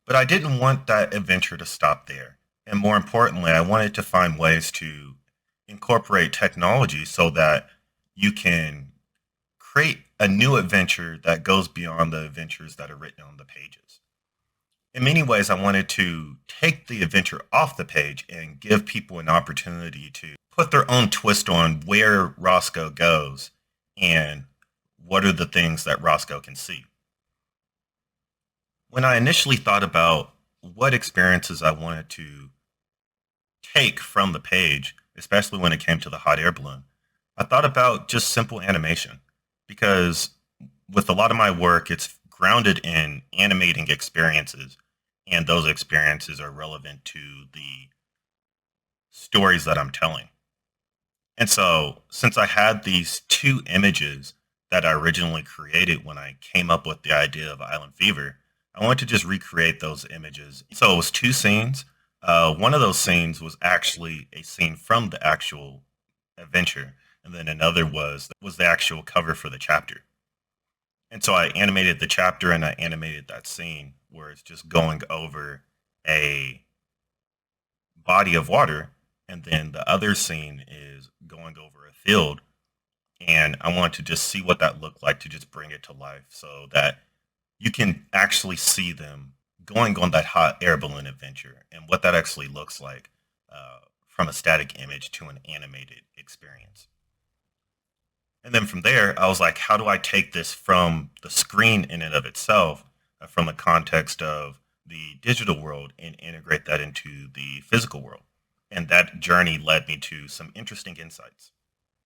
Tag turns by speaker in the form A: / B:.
A: But I didn't want that adventure to stop there. And more importantly, I wanted to find ways to incorporate technology so that you can create a new adventure that goes beyond the adventures that are written on the pages. In many ways, I wanted to take the adventure off the page and give people an opportunity to put their own twist on where Roscoe goes and what are the things that Roscoe can see. When I initially thought about what experiences I wanted to take from the page, especially when it came to the hot air balloon, I thought about just simple animation because with a lot of my work, it's grounded in animating experiences, and those experiences are relevant to the stories that I'm telling. And so, since I had these two images that I originally created when I came up with the idea of Island Fever, I wanted to just recreate those images. So, it was two scenes. One of those scenes was actually a scene from the actual adventure, and then another was the actual cover for the chapter. And so I animated the chapter and I animated that scene where it's just going over a body of water, and then the other scene is going over a field. And I want to just see what that looked like to just bring it to life so that you can actually see them going on that hot air balloon adventure and what that actually looks like from a static image to an animated experience. And then from there, I was like, how do I take this from the screen in and of itself, from the context of the digital world, and integrate that into the physical world? And that journey led me to some interesting insights.